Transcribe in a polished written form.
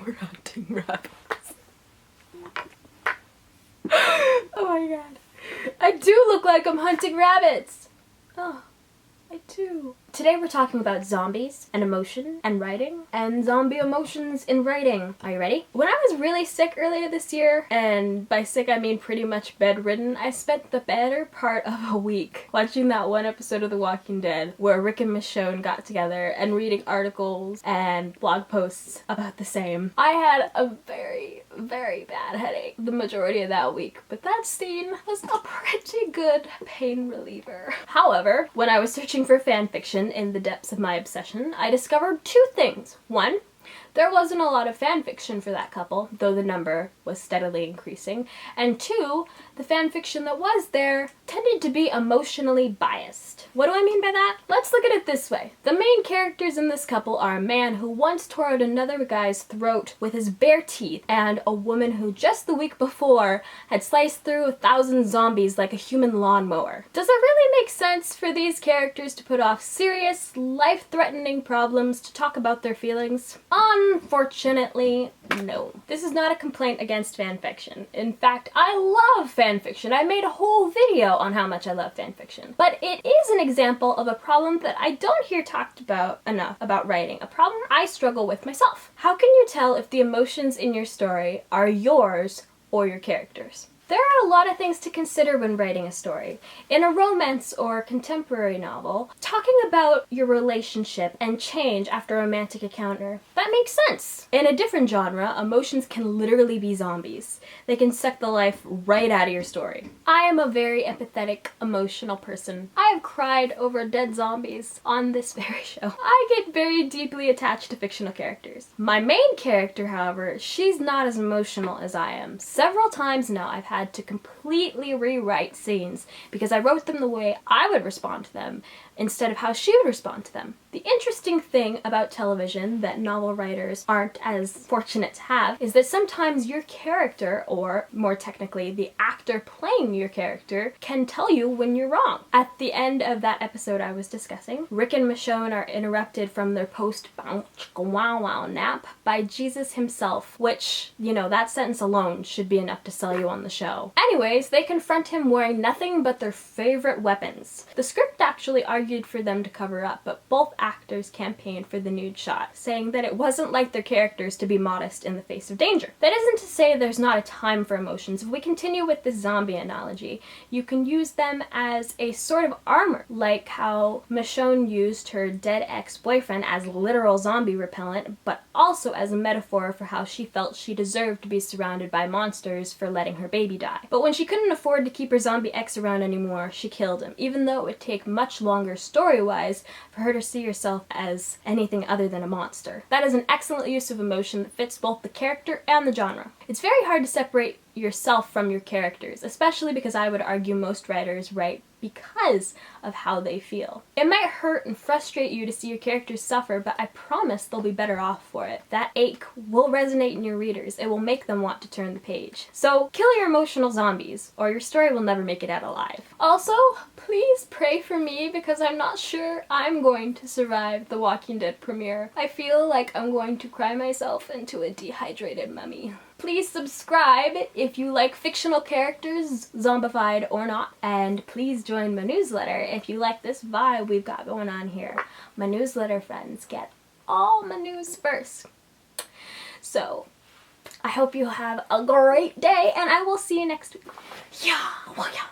We're hunting rabbits. Oh my god. I do look like I'm hunting rabbits. Oh, I do. Today we're talking about zombies and emotion and writing and zombie emotions in writing. Are you ready? When I was really sick earlier this year, and by sick I mean pretty much bedridden, I spent the better part of a week watching that one episode of The Walking Dead where Rick and Michonne got together and reading articles and blog posts about the same. I had a very, very bad headache the majority of that week, but that scene was a pretty good pain reliever. However, when I was searching for fan fiction in the depths of my obsession, I discovered two things. One, there wasn't a lot of fan fiction for that couple, though the number was steadily increasing. And two, the fan fiction that was there tended to be emotionally biased. What do I mean by that? Let's look at it this way. The main characters in this couple are a man who once tore out another guy's throat with his bare teeth, and a woman who just the week before had sliced through 1,000 zombies like a human lawnmower. Does it really make sense for these characters to put off serious, life-threatening problems to talk about their feelings? Unfortunately, no. This is not a complaint against fanfiction. In fact, I love fanfiction. I made a whole video on how much I love fanfiction. But it is an example of a problem that I don't hear talked about enough about writing, a problem I struggle with myself. How can you tell if the emotions in your story are yours or your characters? There are a lot of things to consider when writing a story. In a romance or contemporary novel, talking about your relationship and change after a romantic encounter, that makes sense. In a different genre, emotions can literally be zombies. They can suck the life right out of your story. I am a very empathetic, emotional person. I have cried over dead zombies on this very show. I get very deeply attached to fictional characters. My main character, however, she's not as emotional as I am. Several times now I've had to completely rewrite scenes because I wrote them the way I would respond to them instead of how she would respond to them. The interesting thing about television that novel writers aren't as fortunate to have is that sometimes your character, or more technically the actor playing your character, can tell you when you're wrong. At the end of that episode I was discussing, Rick and Michonne are interrupted from their post-wow nap by Jesus himself, which, you know, that sentence alone should be enough to sell you on the show. Anyways, they confront him wearing nothing but their favorite weapons. The script actually argued for them to cover up, but both actors campaigned for the nude shot, saying that it wasn't like their characters to be modest in the face of danger. That isn't to say there's not a time for emotions. If we continue with this zombie analogy, you can use them as a sort of armor, like how Michonne used her dead ex-boyfriend as literal zombie repellent, but also as a metaphor for how she felt she deserved to be surrounded by monsters for letting her baby die. But when she couldn't afford to keep her zombie ex around anymore, she killed him, even though it would take much longer story-wise for her to see herself as anything other than a monster. That is an excellent use of emotion that fits both the character and the genre. It's very hard to separate yourself from your characters, especially because I would argue most writers write because of how they feel. It might hurt and frustrate you to see your characters suffer, but I promise they'll be better off for it. That ache will resonate in your readers. It will make them want to turn the page. So kill your emotional zombies, or your story will never make it out alive. Also, please pray for me because I'm not sure I'm going to survive the Walking Dead premiere. I feel like I'm going to cry myself into a dehydrated mummy. Please subscribe if you like fictional characters, zombified or not, and please join my newsletter if you like this vibe we've got going on here. My newsletter friends get all my news first. So, I hope you have a great day, and I will see you next week. Yeah, well, yeah.